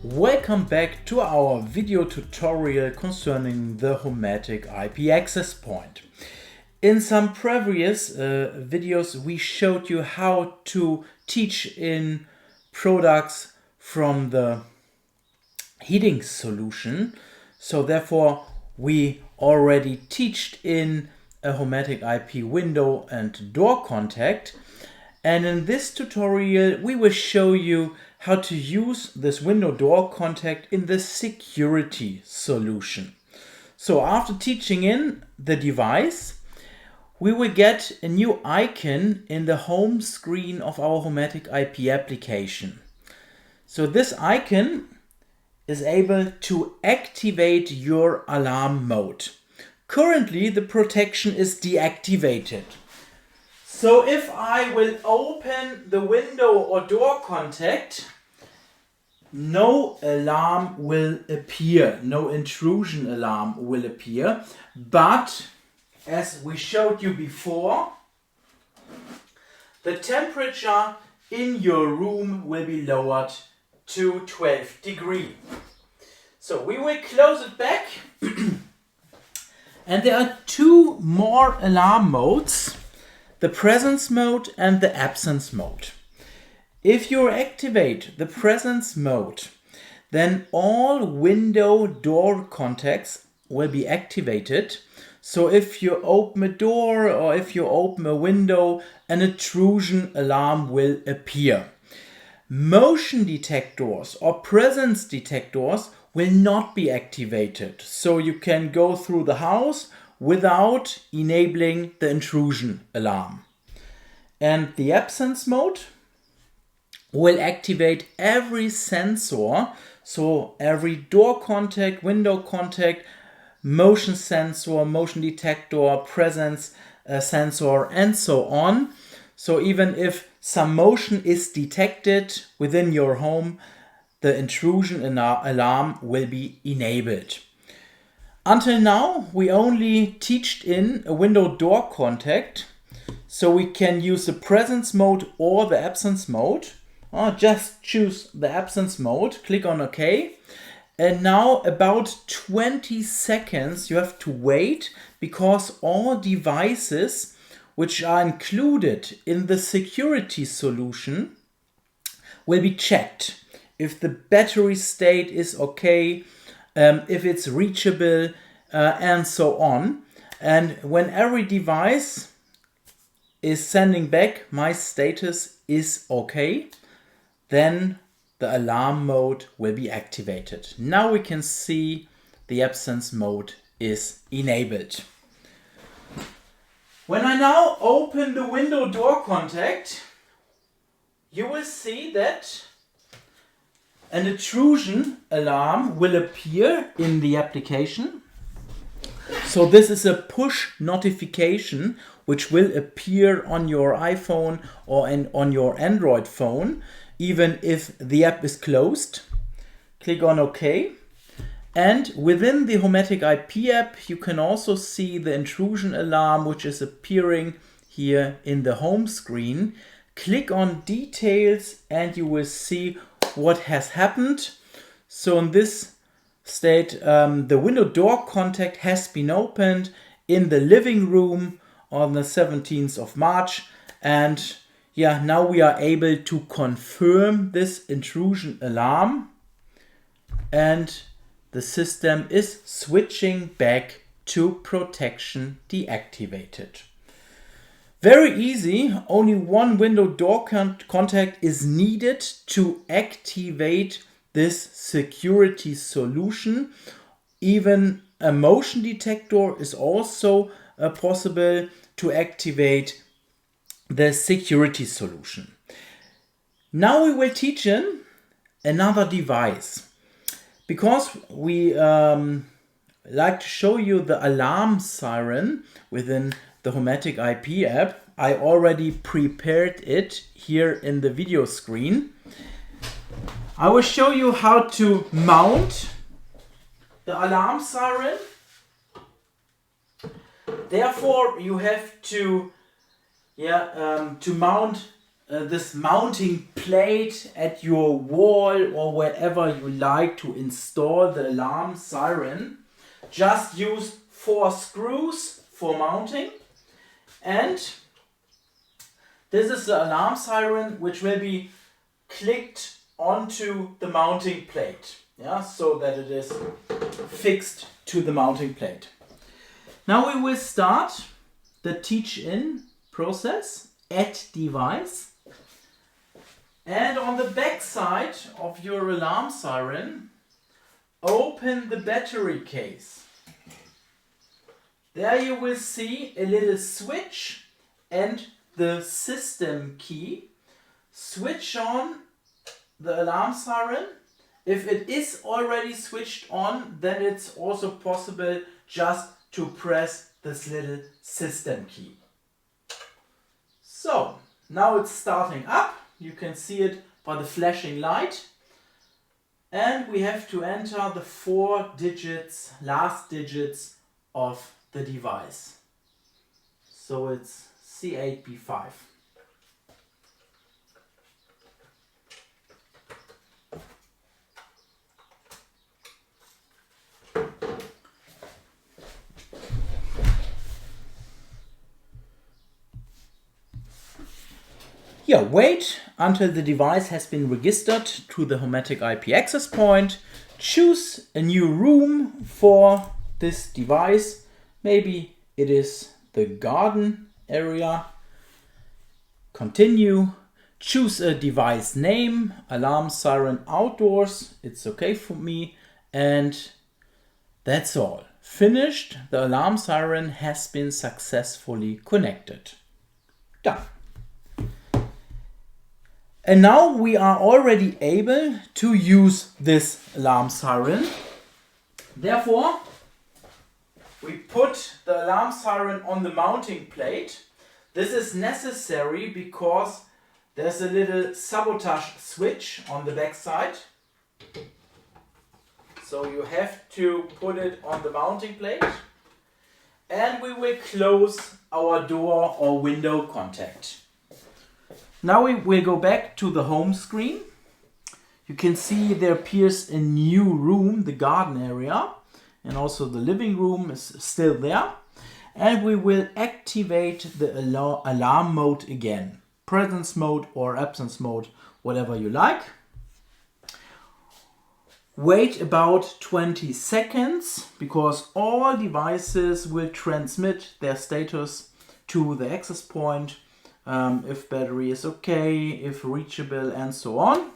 Welcome back to our video tutorial concerning the Homematic IP access point. In some previous videos we showed you how to teach in products from the heating solution. So therefore we already taught in a Homematic IP window and door contact. And in this tutorial we will show you how to use this window door contact in the security solution. So after teaching in the device, we will get a new icon in the home screen of our Homematic IP application. So this icon is able to activate your alarm mode. Currently the protection is deactivated. So if I will open the window or door contact, no alarm will appear, no intrusion alarm will appear. But as we showed you before, the temperature in your room will be lowered to 12 degrees. So we will close it back. And there are two more alarm modes, the presence mode and the absence mode. If you activate the presence mode, then all window door contacts will be activated. So if you open a door or if you open a window, an intrusion alarm will appear. Motion detectors or presence detectors will not be activated. So you can go through the house without enabling the intrusion alarm. And the absence mode will activate every sensor, so every door contact, window contact, motion sensor, motion detector, presence sensor, and so on. So even if some motion is detected within your home, the intrusion alarm will be enabled. Until now, we only taught in a window door contact, so we can use the presence mode or the absence mode. Just choose the absence mode, click on OK. And now about 20 seconds you have to wait, because all devices which are included in the security solution will be checked. If the battery state is okay, if it's reachable, and so on. And when every device is sending back my status is okay, then the alarm mode will be activated. Now we can see the absence mode is enabled. When I now open the window door contact, you will see that an intrusion alarm will appear in the application. So this is a push notification which will appear on your iPhone or on your Android phone, even if the app is closed. Click on OK. And within the Homematic IP app, you can also see the intrusion alarm, which is appearing here in the home screen. Click on details and you will see what has happened. So in this state, the window door contact has been opened in the living room on the 17th of March. And yeah, now we are able to confirm this intrusion alarm. And the system is switching back to protection deactivated. Very easy, only one window door contact is needed to activate this security solution. Even a motion detector is also possible to activate the security solution. Now we will teach in another device. Because we like to show you the alarm siren within the Homematic IP app, I already prepared it here in the video screen. I will show you how to mount the alarm siren. Therefore, you have to mount this mounting plate at your wall or wherever you like to install the alarm siren. Just use 4 screws for mounting, and this is the alarm siren which will be clicked onto the mounting plate, so that it is fixed to the mounting plate. Now we will start the teach-in process. Add device, and on the back side of your alarm siren, open the battery case. There you will see a little switch and the system key. Switch on the alarm siren. If it is already switched on, then it's also possible just to press this little system key. So now it's starting up. You can see it by the flashing light. And we have to enter the 4 digits, last digits of the device. So it's C8B5. Wait until the device has been registered to the Homematic IP access point. Choose a new room for this device. Maybe it is the garden area. Continue. Choose a device name, alarm siren outdoors. It's okay for me. And that's all. Finished. The alarm siren has been successfully connected. Done. And now we are already able to use this alarm siren. Therefore, we put the alarm siren on the mounting plate. This is necessary because there's a little sabotage switch on the back side. So you have to put it on the mounting plate. And we will close our door or window contact. Now we will go back to the home screen. You can see there appears a new room, the garden area, and also the living room is still there. And we will activate the alarm mode again. Presence mode or absence mode, whatever you like. Wait about 20 seconds because all devices will transmit their status to the access point. If battery is okay, if reachable, and so on.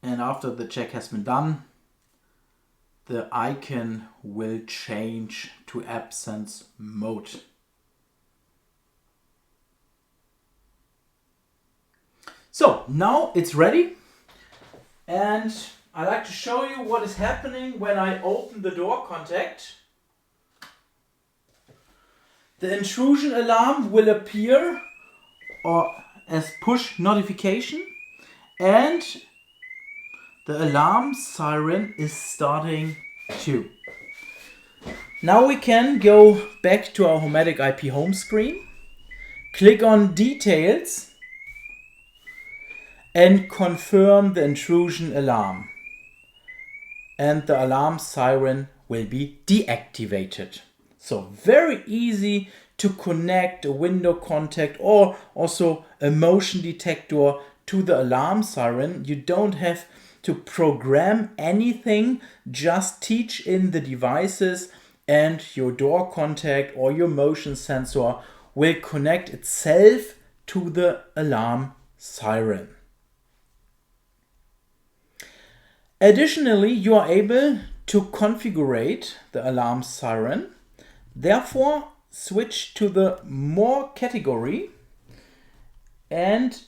And after the check has been done, the icon will change to absence mode. So now it's ready, and I'd like to show you what is happening when I open the door contact. The intrusion alarm will appear as push notification, and the alarm siren is starting too. Now we can go back to our Homematic IP home screen, click on details and confirm the intrusion alarm. And the alarm siren will be deactivated. So very easy to connect a window contact or also a motion detector to the alarm siren. You don't have to program anything, just teach in the devices and your door contact or your motion sensor will connect itself to the alarm siren. Additionally, you are able to configurate the alarm siren. Therefore, switch to the More category and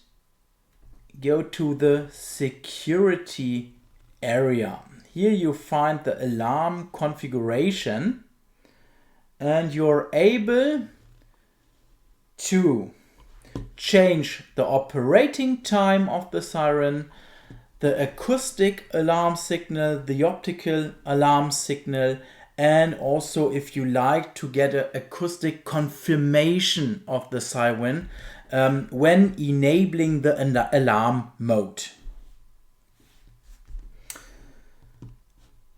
go to the Security area. Here you find the alarm configuration and you're able to change the operating time of the siren, the acoustic alarm signal, the optical alarm signal, and also if you like to get an acoustic confirmation of the siren when enabling the alarm mode.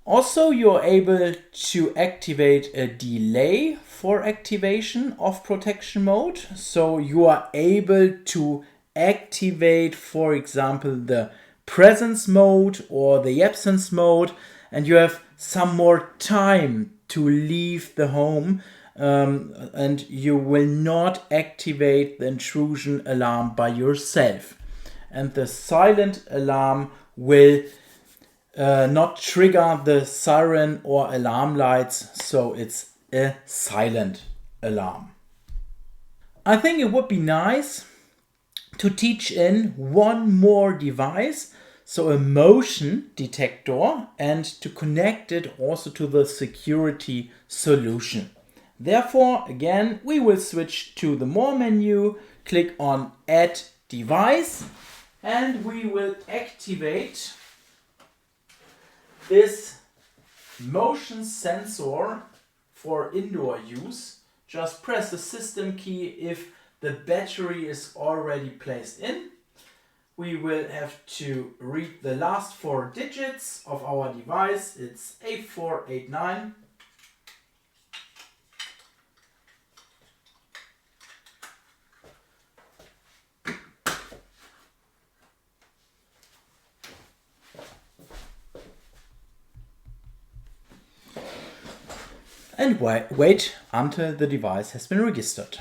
Also, you're able to activate a delay for activation of protection mode. So you are able to activate, for example, the presence mode or the absence mode, and you have some more time to leave the home, and you will not activate the intrusion alarm by yourself. And the silent alarm will not trigger the siren or alarm lights, so it's a silent alarm. I think it would be nice to teach in one more device, so a motion detector, and to connect it also to the security solution. Therefore, again, we will switch to the More menu, click on Add Device, and we will activate this motion sensor for indoor use. Just press the system key if the battery is already placed in. We will have to read the last 4 digits of our device. It's 8489. And wait until the device has been registered.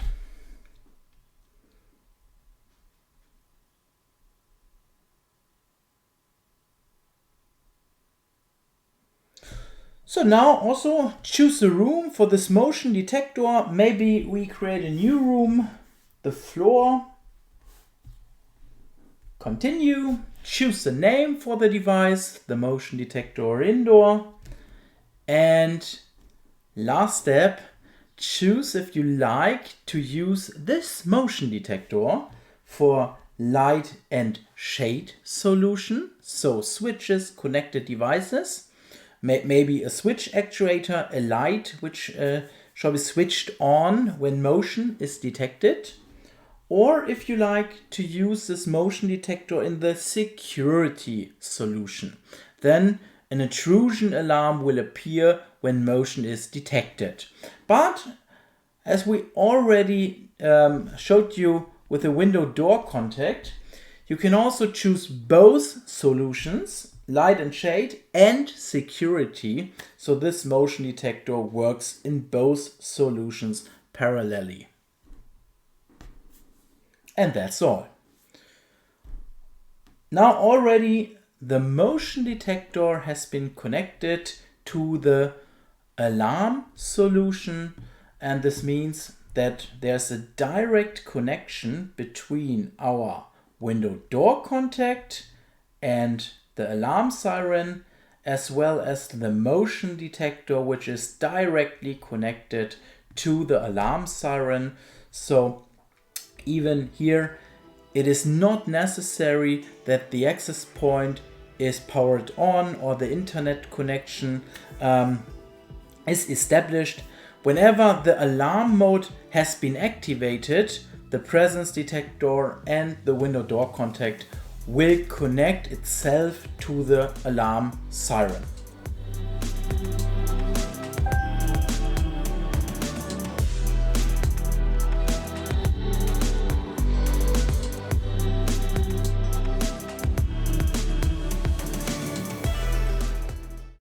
So now also choose a room for this motion detector. Maybe we create a new room, the floor. Continue, choose the name for the device, the motion detector indoor, and last step, choose if you like to use this motion detector for light and shade solution. So switches, connected devices, maybe a switch actuator, a light which shall be switched on when motion is detected. Or if you like to use this motion detector in the security solution, then an intrusion alarm will appear when motion is detected. But as we already showed you with the window door contact, you can also choose both solutions, light and shade and security. So this motion detector works in both solutions parallelly. And that's all. Now already the motion detector has been connected to the alarm solution, and this means that there's a direct connection between our window door contact and the alarm siren, as well as the motion detector, which is directly connected to the alarm siren. So even here, it is not necessary that the access point is powered on or the internet connection is established. Whenever the alarm mode has been activated, the presence detector and the window door contact will connect itself to the alarm siren.